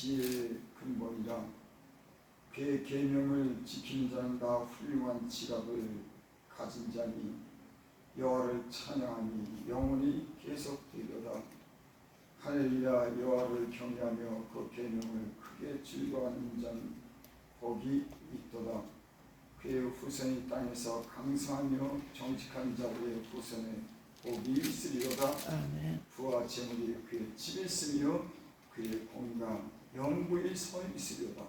지혜의 근본이라 그의 계명을 지키는 자는 다 훌륭한 지각을 가진 자니 여호와를 찬양하니 영원히 계속되리로다. 할렐루야. 여호와를 경외하며 그 계명을 크게 즐거워하는 자는 복이 있도다. 그의 후손이 땅에서 강성하며 정직한 자들의 후손에 복이 있으리로다. 아멘. 부와 재물이 그의 집에 있으며 그의 공의가 영구히 서 있으리로다.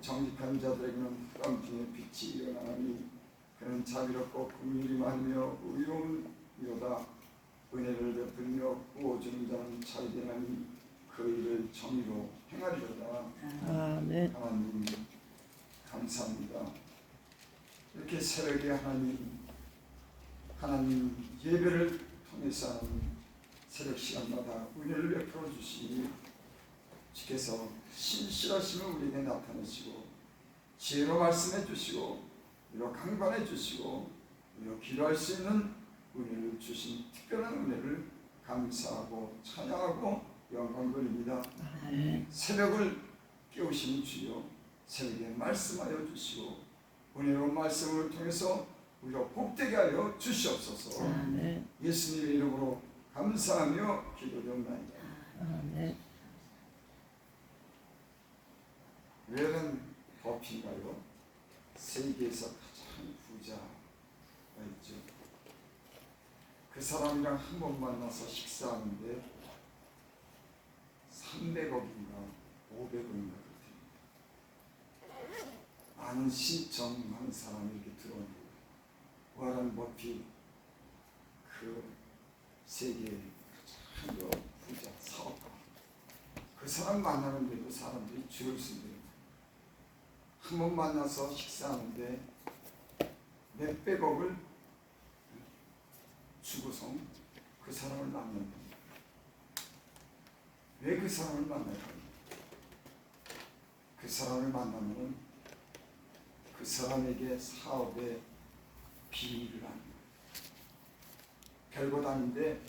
정직한 자들에게는 흑암 중에 빛이 일어나니 그는 자비롭고 긍휼이 많으며 의로우니로다. 은혜를 베풀며 구워주는 자는 잘 되나니 그 일을 정의로 행하리로다. 아멘. 하나님 감사합니다. 이렇게 새벽에 하나님 예배를 통해서 하는 새벽 시간마다 은혜를 베풀어 주시니 주께서 신실하심을 우리에게 나타내시고 지혜로 말씀해 주시고 우리로 강관해 주시고 우리로 기도할 수 있는 은혜를 주신 특별한 은혜를 감사하고 찬양하고 영광 돌립니다. 새벽을 깨우시는 주여 새벽에 말씀하여 주시고 은혜로운 말씀을 통해서 우리가 복되게 하여 주시옵소서. 예수님의 이름으로 감사하며 기도드립니다. 아멘. 웨런 버피인가요? 세계에서 가장 부자가 있죠. 그 사람이랑 한 번 만나서 식사하는데 300억인가 500억인가 그렇습니다. 많은 신청하는 사람이 이렇게 들어오는 거예요. 워런 버피 그 세계의 가장 부자 사업가 그 사람 만나는데도 사람들이 줄을 쓴대요. 한 번 만나서 식사하는데 몇백억을 주고서 그 사람을 만난다. 왜 그 사람을 만날까요? 그 사람을 만나면 그 사람에게 사업의 비밀을 아는 거예요. 별것 아닌데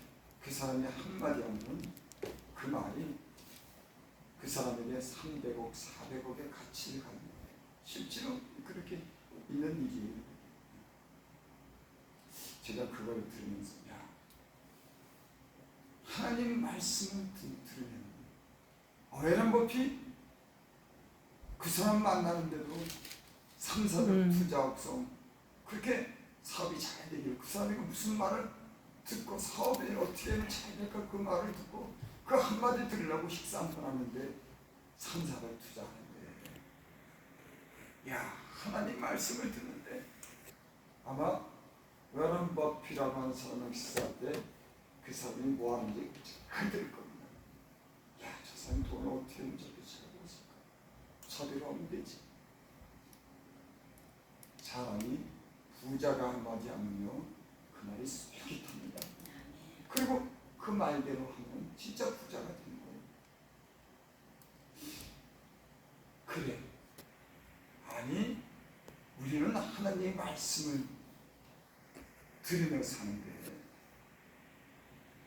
그 사람이 한마디 하면 그 말이 그 사람에게 300억, 400억의 가치를 갖는 거예요. 실제로 그렇게 있는 일이에요. 제가 그걸 들으면서 야, 하나님 말씀을 들으면 웨런 버핏 그 사람 만나는데도 3, 400 투자업소 그렇게 사업이 잘 되길 그 사람이 무슨 말을 듣고 사업이 어떻게 하면 잘 될까 그 말을 듣고 그 한마디 들으려고 식사 한 번 하는데 3, 400 투자하는데 야 하나님 말씀을 듣는데 아마 웨런 버핏이라고 하는 사람을 식사할 때 그 사람이 뭐 하는지 잘 들을 겁니다. 야 저 사람이 돈을 어떻게 하면 저렇게 잘 벌었을까? 저대로 하면 되지. 사람이 부자가 한마디 하면요 그 말이 솔깃합니다. 그리고 그 말대로 하면 진짜 부자가 되는 거예요. 그래. 아니 우리는 하나님의 말씀을 들으며 사는데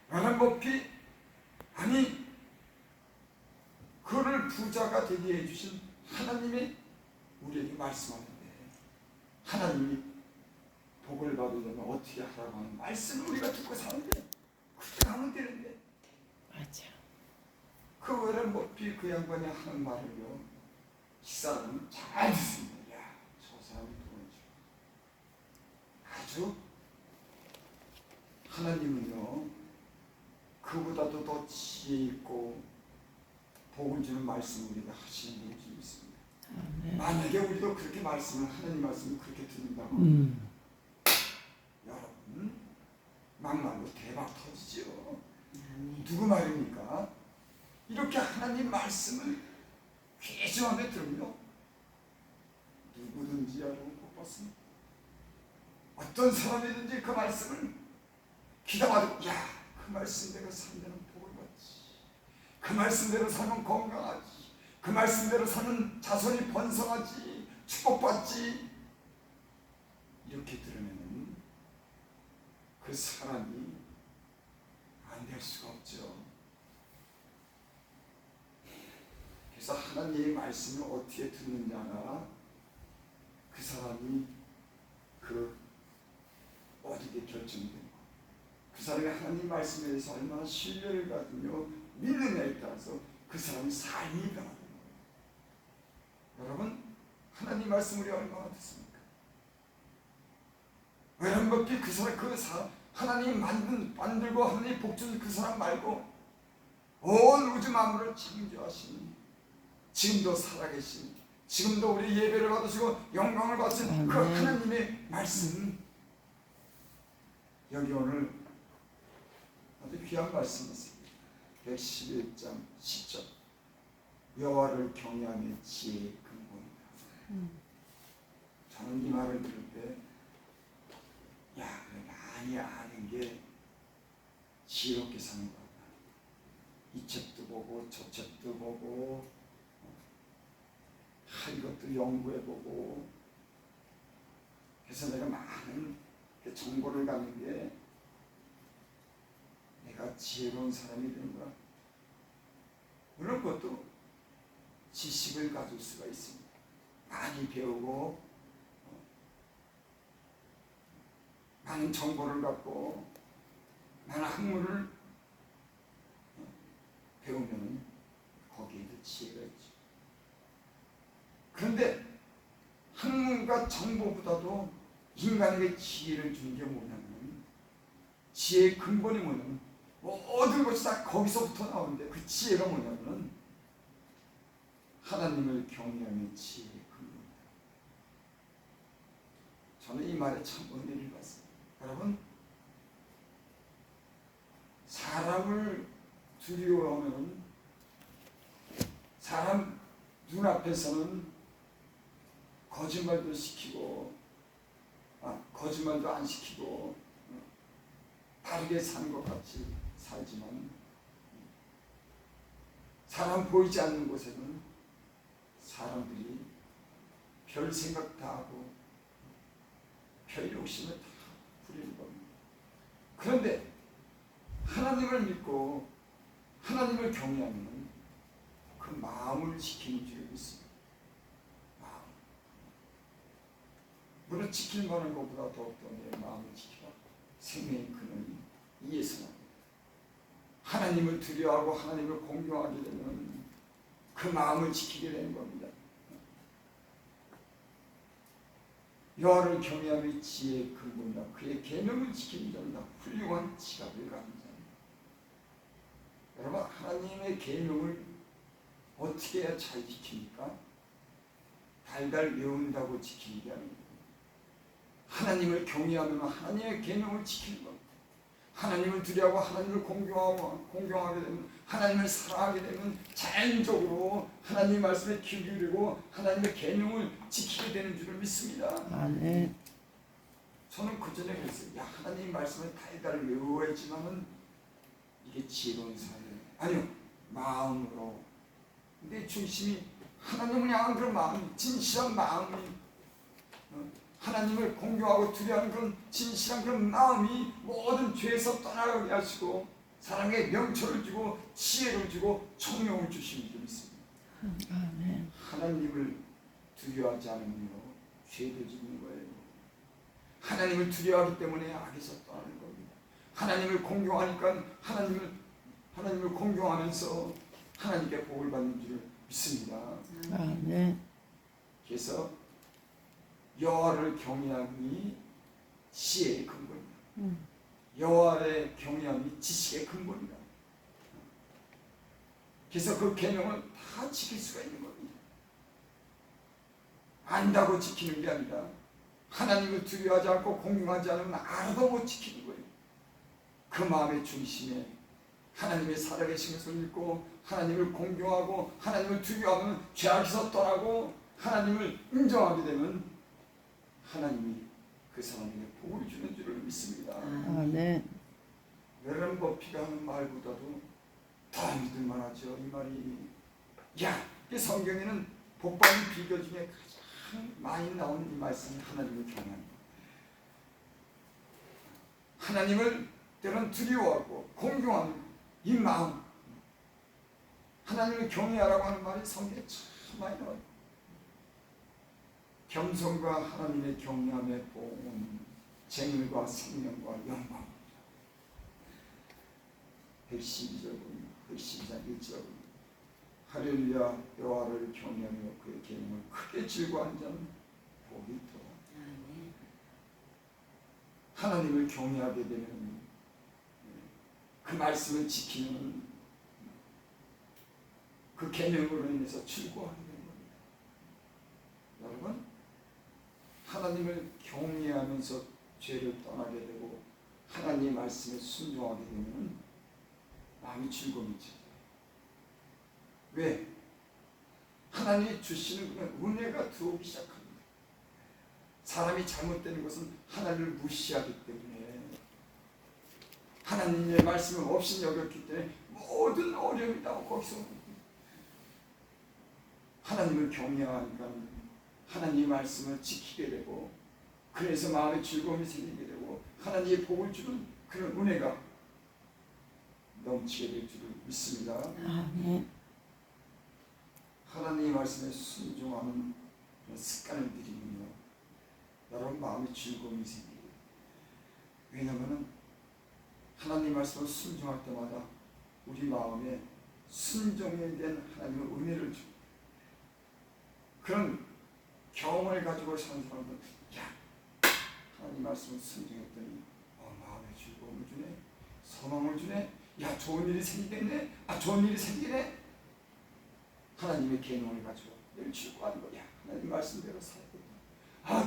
웨런 버핏 아니 그를 부자가 되게 해주신 하나님이 우리에게 말씀하는데 하나님이 복을 받으려면 어떻게 하라고 하는 말씀을 우리가 듣고 사는데 그렇게 하면 되는데 맞아. 그 웨런 버핏 그 양반이 하는 말을요 식사는 잘 듣습니다. 야, 저 사람이 돈을 줘. 아주 하나님은요 그보다도 더 지혜 있고 복을 주는 말씀을 우리가 하시는 분이 있습니다. 만약에 우리도 그렇게 말씀을 하나님 말씀을 그렇게 듣는다고 여러분 막말로 대박 터지죠. 누구 말입니까? 이렇게 하나님 말씀을 귀중하게 들으며 누구든지 여러분 못 봤습니다. 어떤 사람이든지 그 말씀을 기다하고 야 그 말씀대로 살면 복을 받지. 그 말씀대로 살면 건강하지. 그 말씀대로 사는 자손이 번성하지. 축복받지. 이렇게 들으면 그 사람이 안 될 수가 없죠. 그래서 하나님의 말씀을 어떻게 듣느냐가 그 사람이 그 어디에 결정된 거. 그 사람이 하나님 말씀에 대해서 얼마나 신뢰를 가지며 믿느냐에 따라서 그 사람의 삶이 변하는 거예요. 여러분, 하나님 말씀 우리 얼마나 듣습니까? 외람법히 하나님 만들고 하나님 복주는 그 사람 말고 온 우주 만물을 창조하신, 지금도 살아계신, 지금도 우리 예배를 받으시고 영광을 받으신 그 하나님의 말씀, 여기 오늘 아주 귀한 말씀이 있습니다. 111장 10절, 여호와를 경외하며 지혜의 근본이다. 저는 이 말을 들을 때 많이 아는 게 지혜롭게 사는 것 같다. 이 책도 보고 저 책도 보고 이것도 연구해보고, 그래서 내가 많은 정보를 갖는 게 내가 지혜로운 사람이 되는 거야. 물론 그것도 지식을 가질 수가 있습니다. 많이 배우고 많은 정보를 갖고 많은 학문을 배우면 거기에도 지혜가 있죠. 그런데 학문과 정보보다도 인간에게 지혜를 주는 게 뭐냐면, 지혜의 근본이 뭐냐면 모든 것이 다 거기서부터 나오는데, 그 지혜가 뭐냐면 하나님을 경외하는 지혜의 근본이다. 저는 이 말에 참 은혜를 받습니다. 여러분, 사람을 두려워하면 사람 눈앞에서는 거짓말도 시키고 거짓말도 안 시키고 바르게 사는 것 같이 살지만, 사람 보이지 않는 곳에는 사람들이 별 생각 다 하고 별 욕심을 다 부리는 겁니다. 그런데 하나님을 믿고 하나님을 경외하면 그 마음을 지키는 줄을 믿습니다. 마음. 물론 지킬 만한 것보다 더욱더 내 마음을 지키라. 생명의 근원이 이에서 납니다. 하나님을 두려워하고 하나님을 공경하게 되면 그 마음을 지키게 되는 겁니다. 여호와를 경외함이 지혜의 근본이라. 그의 계명을 지키는 자는 다 훌륭한 지갑을 가진 자입니다. 여러분, 하나님의 계명을 어떻게 해야 잘 지킵니까? 달달 외운다고 지키는 게 아닙니다. 하나님을 경외하면 하나님의 계명을 지키는 겁니다. 하나님을 두려워하고 하나님을 공경하게 되면, 하나님을 사랑하게 되면 자연적으로 하나님의 말씀에 귀 기울이고 하나님의 계명을 지키게 되는 줄을 믿습니다. 아멘. 저는 그 전에 그랬어요. 하나님 말씀을 달달 외워야지만은 이게 지혜로운 사람이에요. 아니요, 마음으로. 근데 중심이 하나님을 향한 그런 마음, 진실한 마음이, 하나님을 공경하고 두려워하는 그런 진실한 그런 마음이 모든 죄에서 떠나가게 하시고 사람에게 명철을 주고 지혜를 주고 총명을 주시는 줄 믿습니다. 아멘. 하나님을 두려워하지 않으면 죄를 짓는 거예요. 하나님을 두려워하기 때문에 악에서 떠나는 겁니다. 하나님을 공경하니까 하나님을 공경하면서 하나님께 복을 받는 줄 믿습니다. 아멘. 그래서 여호와를 경외함이 지혜의 근본이다. 여호와의 경외함이 지식의 근본이다. 그래서 그 계명을 다 지킬 수가 있는 겁니다. 안다고 지키는 게 아니라 하나님을 두려워하지 않고 공경하지 않으면 알아도 못 지키는 거예요. 그 마음의 중심에 하나님의 살아계신 것을 믿고 하나님을 공경하고 하나님을 두려워하면 죄악에서 떠나고 하나님을 인정하게 되면 하나님이 그 사람에게 복을 주는 줄을 믿습니다. 아멘. 웰런 버피가 하는 말보다도 더 믿을만하죠. 이 말이, 이 성경에는 복받는 비결 중에 가장 많이 나오는 이 말씀이 하나님을 경외하는 것. 하나님을 때로는 두려워하고 공경하는 이 마음, 하나님을 경외하라고 하는 말이 성경에 참 많이 나와요. 겸손과 하나님의 경외함의 보응은 쟁일과 생명과 영광. 112절 보면 112장 1절 보면 할렐루야 여호와를 경외하며 그의 계명을 크게 즐거워하는 자는 복이 있도다. 하나님을 경외하게 되면 그 말씀을 지키는 그 계명으로 인해서 즐거워하게 되는 겁니다. 여러분, 하나님을 경외하면서 죄를 떠나게 되고 하나님의 말씀에 순종하게 되면 마음이 즐거움이 찾아요. 왜? 하나님이 주시는 그런 은혜가 들어오기 시작합니다. 사람이 잘못되는 것은 하나님을 무시하기 때문에, 하나님의 말씀을 없이 여겼기 때문에 모든 어려움이 다 거기서 하나님을 경외하니까 하나님의 말씀을 지키게 되고, 그래서 마음에 즐거움이 생기게 되고 하나님의 복을 주는 그런 은혜가 넘치게 될 줄을 믿습니다. 아멘. 하나님의 말씀에 순종하는 습관을 들이면요, 여러분 마음에 즐거움이 생겨요. 왜냐하면 하나님 말씀을 순종할 때마다 우리 마음에 순종에 대한 하나님의 은혜를 주고, 그런 경험을 가지고 사는 사람들은 야, 하나님 말씀을 순종했더니 마음에 즐거움을 주네, 소망을 주네, 야 좋은 일이 생기겠네, 좋은 일이 생기네. 하나님의 계명을 가지고 늘 즐거워하는 거야. 하나님 말씀대로 살고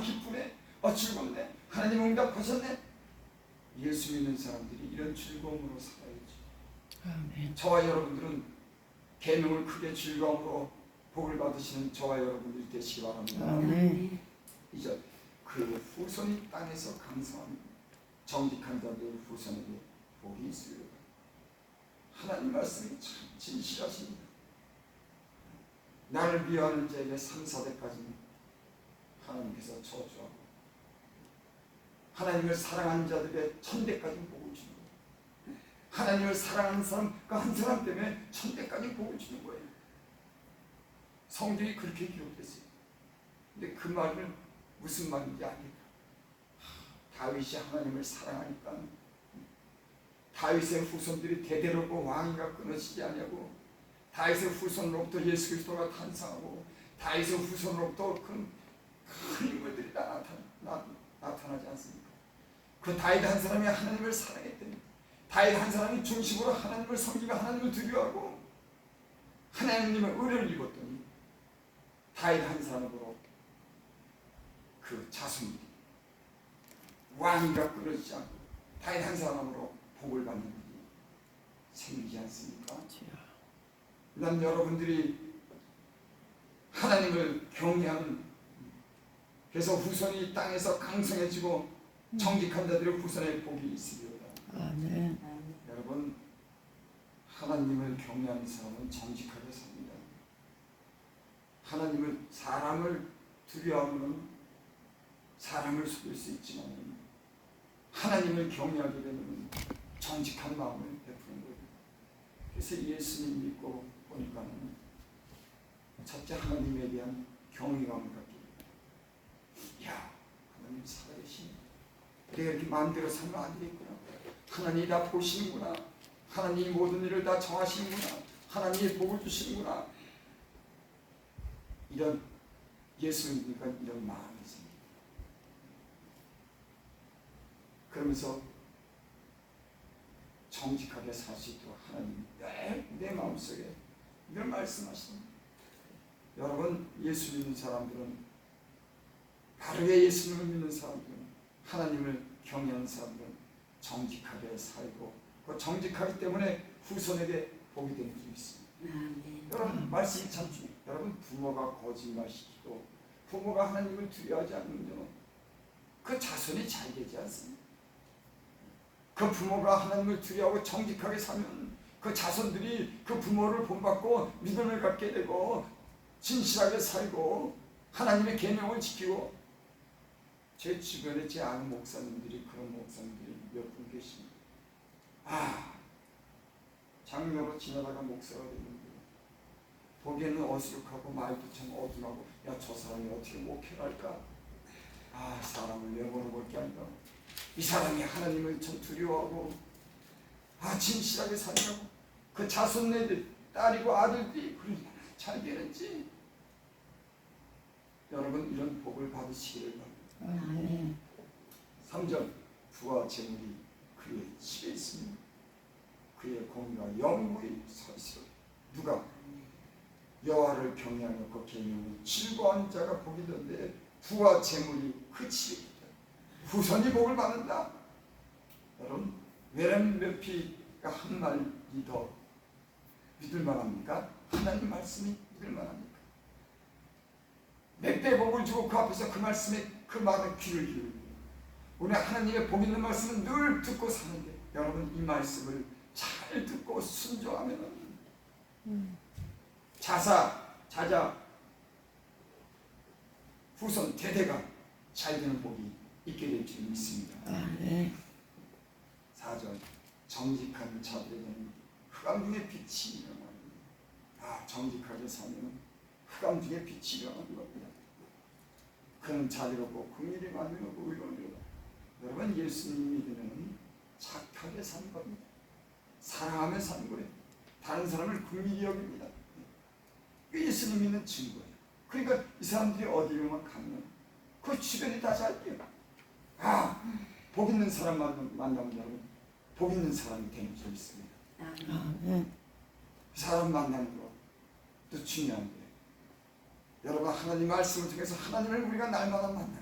기쁘네, 즐겁네, 하나님 응답하셨네. 예수 믿는 사람들이 이런 즐거움으로 살아야지. 아멘. 저와 여러분들은 계명을 크게 즐거움으로 복을 받으시는 저와 여러분들이 되시기 바랍니다. 아멘. 이제 그 후손이 땅에서 강성한 정직한 자들의 후손에게 복이 있으리라. 하나님 말씀이 참 진실하십니다. 나를 미워하는 자에게 3, 4대까지는 하나님께서 저주하고, 하나님을 사랑하는 자들에게 1000대까지 복을 주는 거예요. 하나님을 사랑하는 사람 그 한 사람 때문에 1000대까지 복을 주는 거예요. 성경이 그렇게 기록됐어요. 근데 그 말은 무슨 말인지 아니까, 다윗이 하나님을 사랑하니까 다윗의 후손들이 대대로 왕위가 끊어지지 않냐고, 다윗의 후손으로부터 예수 그리스도가 탄생하고 다윗의 후손으로부터 큰 인물들이 다 나타나지 않습니까? 그 다윗 한 사람이 하나님을 사랑했더니, 다윗 한 사람이 중심으로 하나님을 섬기고 하나님을 두려워하고 하나님의 은혜를 입었더니 다윗 한 사람으로 그 자손들이 왕위가 끊어지지 않고 다윗 한 사람으로 복을 받는 일이 생기지 않습니까? 난 여러분들이 하나님을 경외하는, 그래서 후손이 땅에서 강성해지고 정직한 자들의 후손의 복이 있으리로다. 아멘. 여러분, 하나님을 경외하는 사람은 정직하게 삽니다. 하나님을, 사람을 두려워하면 사람을 속일 수 있지만 하나님을 경외하게 되면 정직한 마음을 베푸는 거예요. 그래서 예수님 믿고 보니까는 첫째 하나님에 대한 경외감을 갖게 됩니다. 야, 하나님 살아계시네. 내가 이렇게 마음대로 살면 안 되겠구나. 하나님이 다 보시는구나. 하나님이 모든 일을 다 정하시는구나. 하나님이 복을 주시는구나. 이런 예수 믿으니까 이런 마음이 생깁니다. 그러면서 정직하게 살 수 있도록 하나님 내 마음속에 이걸 말씀하십니다. 여러분, 예수 믿는 사람들은, 바르게 예수님을 믿는 사람들은, 하나님을 경외하는 사람들은 정직하게 살고, 그 정직하기 때문에 후손에게 복이 되는 줄 있습니다. 여러분, 말씀이 참 중요해요. 여러분, 부모가 거짓말시키고 부모가 하나님을 두려워하지 않으면요, 그 자손이 잘 되지 않습니다. 그 부모가 하나님을 두려워하고 정직하게 살면 그 자손들이 그 부모를 본받고 믿음을 갖게 되고 진실하게 살고 하나님의 계명을 지키고, 제 주변에 제 아는 목사님들이, 그런 목사님들이 몇 분 계십니다. 장로로 지나다가 목사가 됐는데 보기에는 어수룩하고 말도 참 어둔하고, 야, 저 사람이 어떻게 목회를 할까? 아, 사람을 내버려 볼 게 아니라 이 사람이 하나님을 참 두려워하고, 아, 진실하게 살려고 그 자손네들, 딸이고 아들들이 그러냐 잘 되는지. 여러분, 이런 복을 받으시기를 바랍니다. 아멘. 3절, 부와 재물이 그의 집에 있으며 그의 공의가 영구히 서 있으리. 누가? 여호와를 경외하며 그 계명을 즐거워하는 자가 복이 된데, 부와 재물이 그 집에 있다. 후손이 복을 받는다. 여러분, 외람 몇 피가 한 말이 더 믿을 만합니까? 하나님 말씀이 믿을 만합니까? 몇 배 복을 주고 그 앞에서 그 말씀에 그 말에 귀를 기울이고, 우리 하나님의 복 있는 말씀은 늘 듣고 사는데, 여러분, 이 말씀을 잘 듣고 순종하면 자자 후손 대대가 잘 되는 복이 있게 될 줄 믿습니다. 아멘. 4절, 정직한 자들에게는 흑암 중에 빛이 일어납니다. 아, 정직하게 사면 흑암 중에 빛이 일어나는 겁니다. 그는 자비롭고 긍휼이 많으고 의로우리로다. 여러분, 예수님 믿으면 착하게 사는 겁니다. 사랑하며 사는 거예요. 다른 사람을 긍휼히 여깁니다. 예수님 믿는 증거예요. 그러니까 이 사람들이 어디로만 가면 그 주변이 다 잘 돼요. 아, 복 있는 사람 만나면 여러분, 복 있는 사람이 되는 줄 있습니다. 아멘. 사람 만나는 것도 중요한데, 여러분, 하나님 말씀을 통해서 하나님을 우리가 날마다 만나는 게,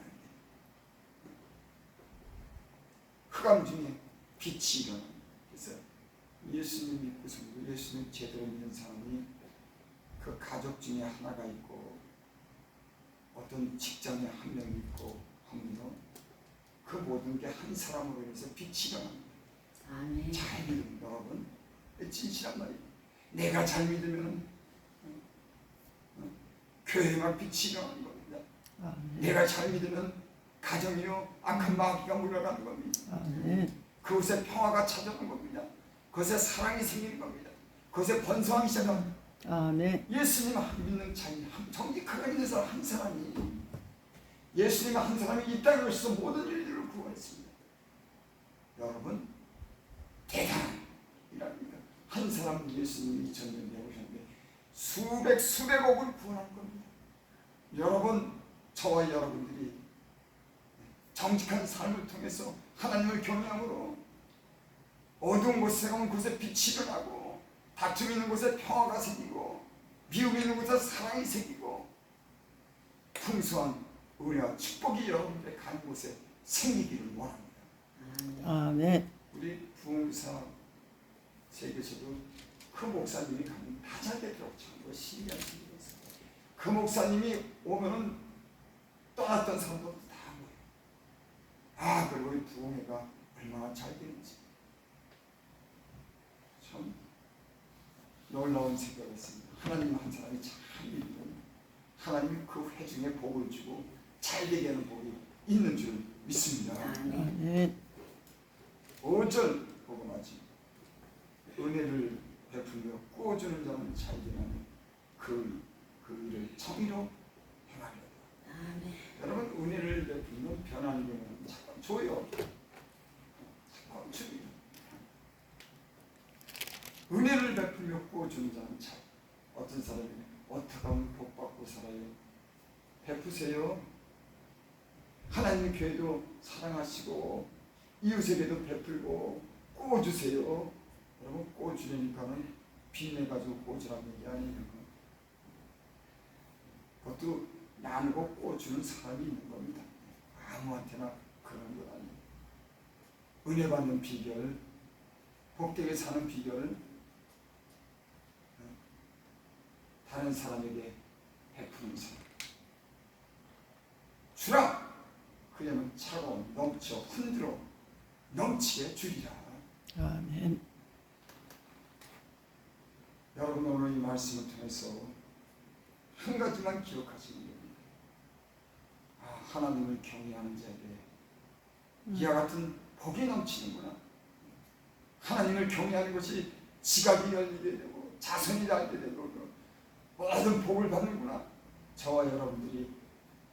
흑암 중에 빛이 일어납니다. 그래서 예수님 믿고서, 예수님 제대로 믿는 사람이 그 가족 중에 하나가 있고, 어떤 직장에 한 명 있고 하면요, 그 모든 게 한 사람으로 인해서 빛이 일어납니다. 아멘. 잘 믿으면, 여러분, 진실한 말이에요. 내가 잘 믿으면 교회만 빛이 일어나는 겁니다. 아멘. 내가 잘 믿으면 가정이요 악한 마귀가 물러가는 겁니다. 아멘. 그곳에 평화가 찾아오는 겁니다. 그곳에 사랑이 생기는 겁니다. 그곳에 번성하기 시작합니다. 아멘. 예수님 믿는 자인, 정직하게 믿는 사람 한 사람이, 예수님 한 사람이 이 땅에 오셔서 모든 일들을 구원했습니다. 여러분, 대단한 일입니다. 한 사람은 예수님이 2000년 전에 오셨는데 수백억을 구원한 겁니다. 여러분, 저와 여러분들이 정직한 삶을 통해서 하나님을 경외함으로 어두운 곳에 가면 그곳에 빛이 일어나고, 다툼이 있는 곳에 평화가 생기고, 미움이 있는 곳에 사랑이 생기고, 풍성한 은혜와 축복이 여러분들의 가는 곳에 생기기를 원합니다. 아멘. 우리 부흥사 세계에서도 그 목사님이 가면 다 잘 되더라고요. 참 신기한 일이었어요. 그 목사님이 오면은 떠났던 사람도 다 모여요. 아, 그리고 이 부흥회가 얼마나 잘 되는지 참 놀라운 생각이었습니다. 하나님 한 사람이 잘 믿으면 하나님이 그 회중에 복을 주고 잘 되게 하는 복이 있는 줄 믿습니다. 아멘. 5절 보고 마치 은혜를 베풀며 꾸어주는 자는 잘 되는 그 일을 정의로 행하리로다. 아멘. 여러분, 은혜를 베풀면 변하는 경우는 참 줘요. 참 줍니다. 은혜를 베풀며 꾸어주는 자는 잘. 어떤 사람이 어떻게 하면 복 받고 살아요? 베푸세요. 하나님 교회도 사랑하시고 이웃에게도 베풀고 꾸어주세요. 여러분, 꾸어주려니까는 빚내가지고 꾸어주라는 얘기 아니에요. 그것도 나누고 꾸어주는 사람이 있는 겁니다. 아무한테나 그런 것 아니에요. 은혜 받는 비결, 복되게 사는 비결은 다른 사람에게 베푸는 사람. 주라! 그러면 차고 넘쳐 흔들어 넘치게 주리라. 아멘. 여러분, 오늘 이 말씀을 통해서 한 가지만 기억하시면 됩니다. 아, 하나님을 경외하는 자에게 이와 같은 복이 넘치는구나. 하나님을 경외하는 것이 지갑이 열리게 되고 자손이 날게 되고 모든 복을 받는구나. 저와 여러분들이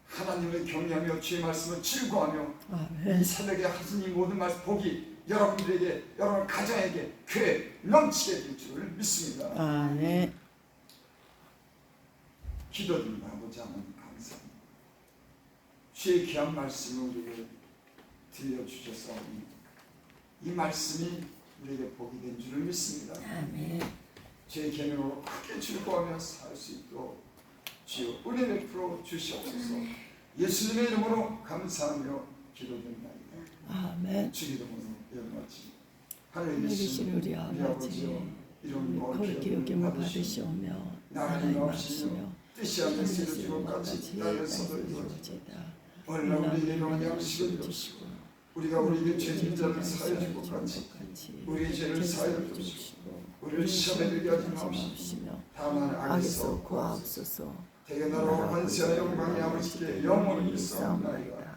하나님을 경외하며 주의 말씀을 즐거워하며 이 아멘. 새벽에 하신 이 모든 말씀 복이 여러분들에게, 여러분 가정에게, 교회 넘치게 될 줄을 믿습니다. 아멘. 기도드립니다. 아버지 하나님 감사합니다. 주의 귀한 말씀을 우리에게 들려주셔서 이 말씀이 우리에게 복이 된 줄을 믿습니다. 아멘. 주의 계명으로 크게 즐거워하며 살 수 있도록 주여 은혜 베풀어 주시옵소서. 예수님의 이름으로 감사하며 기도드립니다. 아멘. 주의 이름으로 영광치 하늘에 하늘에 계신 계신 우리 아버지, 이름 거룩히 여김을 받으시오며 나라의 마시며 뜻이 하늘에서 이루어지고 같이 땅에서도 이루어지다. 오늘날 우리에게 일용할 양식을 주시고 우리가 우리에게 죄진 자를 사하여 줄 것 같이 우리의 죄를 사하여 주시고 우리를 시험에 들게 하지 마옵시며 다만 악에서 구하옵소서. 대개 나라와 권세와 영광이 아버지께 영원히 있사옵나이다.